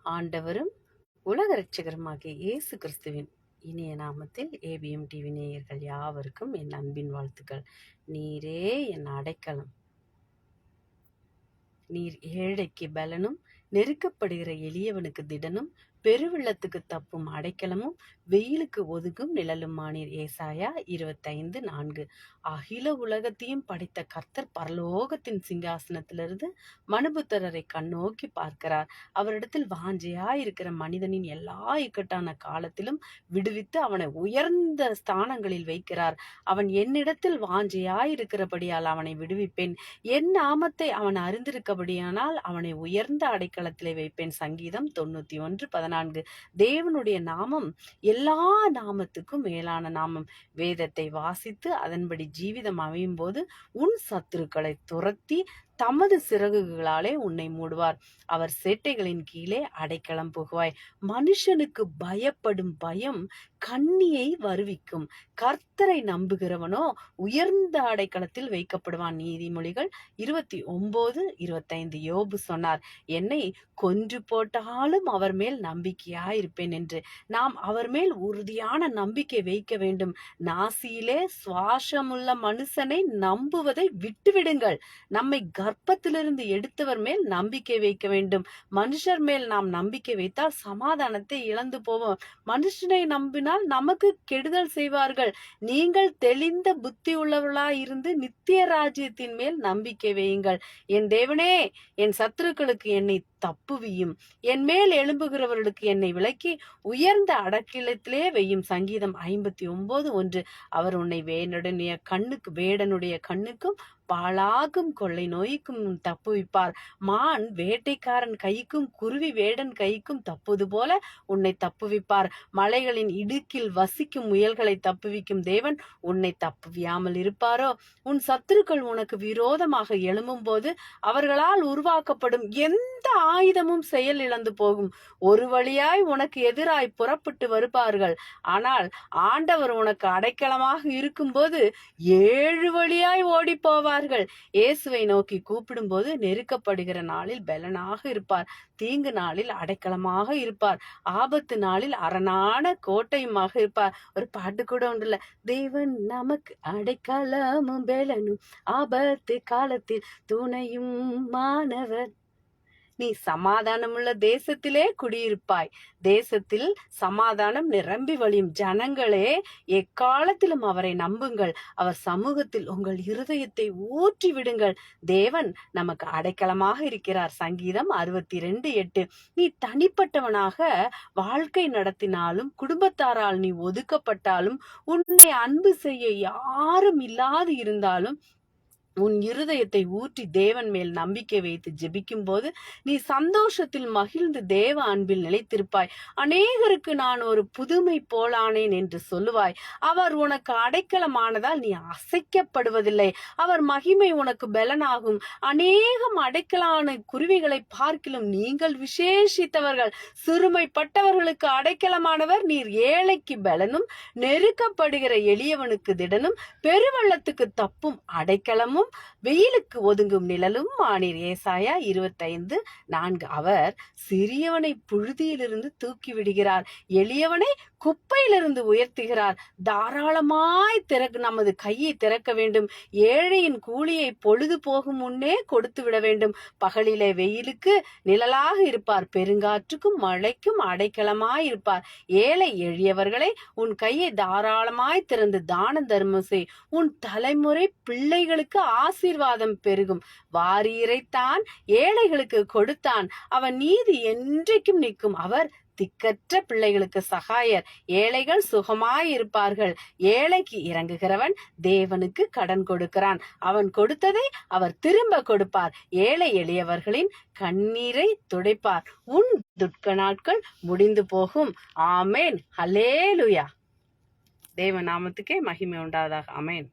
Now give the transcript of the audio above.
ஆண்டவரும் உலக இரட்சகருமாகிய இயேசு கிறிஸ்துவின் இனிய நாமத்தில் ஏபிஎம் டிவி நேயர்கள் யாவருக்கும் என் அன்பின் வாழ்த்துக்கள். நீரே என் அடைக்கலம், நீர் ஏழைக்கு பலனும், நெருக்கப்படுகிற எளியவனுக்கு திடனும், பெருவெள்ளத்துக்கு தப்பும் அடைக்கலமும், வெயிலுக்கு ஒதுங்கும் நிழலுமானீர். ஏசாயா 25:4. அகில உலகத்தையும் படைத்த கர்த்தர் பரலோகத்தின் சிங்காசனத்திலிருந்து மனுபுத்திரரை கண்ணோக்கி பார்க்கிறார். அவரிடத்தில் வாஞ்சையாயிருக்கிற மனிதனின் எல்லா இக்கட்டான காலத்திலும் விடுவித்து அவனை உயர்ந்த ஸ்தானங்களில் வைக்கிறார். அவன் என்னிடத்தில் வாஞ்சையாயிருக்கிறபடியால் அவனை விடுவிப்பேன், என் நாமத்தை அவன் அறிந்திருக்கபடியானால் அவனை உயர்ந்த அடைக்கலத்திலே வைப்பேன். சங்கீதம் 91:14. தேவனுடைய நாமம் எல்லா நாமத்துக்கும் மேலான நாமம். வேதத்தை வாசித்து அதன்படி ஜீவிதம் அமையும் போது உன் சத்துருக்களை துரத்தி தமது சிறகுகளாலே உன்னை மூடுவார். அவர் சேட்டைகளின் கீழே அடைக்கலம் புகுவாய். மனுஷனுக்கு பயப்படும் பயம் கண்ணியை வருவிக்கும், கர்த்தரை நம்புகிறவனோ உயர்ந்த அடைக்கலத்தில் வைக்கப்படுவான். நீதிமொழிகள் 29:25. யோபு சொன்னார், என்னை கொன்று போட்டாலும் அவர் மேல் நம்பிக்கையாயிருப்பேன் என்று. நாம் அவர் மேல் உறுதியான நம்பிக்கை வைக்க வேண்டும். நாசியிலே சுவாசமுள்ள மனுஷனை நம்புவதை விட்டுவிடுங்கள். நம்மை கர்ப்பத்திலிருந்து எடுத்தவர் மேல் நம்பிக்கை வைக்க வேண்டும். மனுஷர் மேல் நாம் நம்பிக்கை வைத்தால் சமாதானத்தை இழந்து போவோம். மனுஷனை நம்பினால் நமக்கு கெடுதல் செய்வார்கள். நீங்கள் தெளிந்த புத்தி உள்ளவர்களாய் இருந்து நித்திய ராஜ்யத்தின் மேல் நம்பிக்கை வையுங்கள். என் தேவனே, என் சத்துருக்களுக்கு என்னை தப்புவியும், என் மேல் எழும்புகிறவர்களுக்கு என்னை விலக்கி உயர்ந்த அடக்கிலத்திலே வையும். சங்கீதம் 59:1. அவர் உன்னை வேடனுடைய கண்ணுக்கும் பாழாகும் கொள்ளை நோய்க்கும் தப்புவிப்பார். மான் வேட்டைக்காரன் கைக்கும் குருவி வேடன் கைக்கும் தப்புவது போல உன்னை தப்புவிப்பார். மலைகளின் இடுக்கில் வசிக்கும் முயல்களை தப்புவிக்கும் தேவன் உன்னை தப்புவியாமல் இருப்பாரோ? உன் சத்துருக்கள் உனக்கு விரோதமாக எழும்பும் போது அவர்களால் உருவாக்கப்படும் எந்த ஆயுதமும் செயல் இழந்து போகும். ஒரு வழியாய் உனக்கு எதிராய் புறப்பட்டு வருவார்கள். ஆனால் ஆண்டவர் உனக்கு அடைக்கலமாக இருக்கும் போது 7 வழியாய் ஓடி போவார். இயேசுவை நோக்கி கூப்பிடும் போது நெருக்கப்படுகிற நாளில் பலனாக இருப்பார். தீங்கு நாளில் அடைக்கலமாக இருப்பார். ஆபத்து நாளில் அரணான கோட்டையுமாக இருப்பார். ஒரு பாட்டு கூட உண்டுல, தேவன் நமக்கு அடைக்கலமும் பலனும், ஆபத்து காலத்தில் துணையும் மாணவர். நீ சமாதானமுள்ள தேசத்திலே குடியிருப்பாய். தேசத்தில் சமாதானம் நிரம்பி வழியும். ஜனங்களே, எக்காலத்திலும் அவரை நம்புங்கள். அவர் சமூகத்தில் உங்கள் இருதயத்தை ஊற்றி விடுங்கள். தேவன் நமக்கு அடைக்கலமாக இருக்கிறார். சங்கீதம் 62:8. நீ தனிப்பட்டவனாக வாழ்க்கை நடத்தினாலும், குடும்பத்தாரால் நீ ஒதுக்கப்பட்டாலும், உன்னை அன்பு செய்ய யாரும் இல்லாது இருந்தாலும், உன் இருதயத்தை ஊற்றி தேவன் மேல் நம்பிக்கை வைத்து ஜெபிக்கும் போது நீ சந்தோஷத்தில் மகிழ்ந்து தேவ அன்பில் நிலைத்திருப்பாய். அநேகருக்கு நான் ஒரு புதுமை போலானேன் என்று சொல்லுவாய். அவர் உனக்கு அடைக்கலமானதால் நீ அசைக்கப்படுவதில்லை. அவர் மகிமை உனக்கு பலனாகும். அநேகம் அடைக்கலான குருவிகளை பார்க்கிலும் நீங்கள் விசேஷித்தவர்கள். சிறுமைப்பட்டவர்களுக்கு அடைக்கலமானவர். நீர் ஏழைக்கு பலனும், நெருக்கப்படுகிற எளியவனுக்கு திடனும், பெருவெள்ளத்துக்கு தப்பும் அடைக்கலமும், வெயிலுக்கு ஒதுங்கும் நிழலும் ஆனீர். ஏசாயா 25:4. அவர் சிறியவனை புழுதியிலிருந்து தூக்கி விடுகிறார், எளியவனை குப்பையிலிருந்து உயர்த்துகிறார். தாராளமாய் நமது கையை திறக்க வேண்டும். ஏழையின் கூலியை பொழுது போகும் முன்னே கொடுத்து விட வேண்டும். பகலிலே வெயிலுக்கு நிழலாக இருப்பார், பெருங்காற்றுக்கும் மழைக்கும் அடைக்கலமாய் இருப்பார். ஏழை எளியவர்களை உன் கையை தாராளமாய் திறந்து தான தர்மம் செய். உன் தலைமுறை பிள்ளைகளுக்கு ஆசீர்வாதம் பெருகும். வாரி இறைத்தான், ஏழைகளுக்கு கொடுத்தான். அவன் நீதி என்றைக்கும் நிற்கும். அவர் திக்கற்ற பிள்ளைகளுக்கு சகாயர். ஏழைகள் சுகமாயிருப்பார்கள். ஏழைக்கு இறங்குகிறவன் தேவனுக்கு கடன் கொடுக்கிறான். அவன் கொடுத்ததை அவர் திரும்ப கொடுப்பார். ஏழை எளியவர்களின் கண்ணீரை துடைப்பார். உன் துக்க நாட்கள் முடிந்து போகும். ஆமேன். ஹல்லேலூயா. தேவ நாமத்துக்கே மகிமை உண்டாவதாக. ஆமேன்.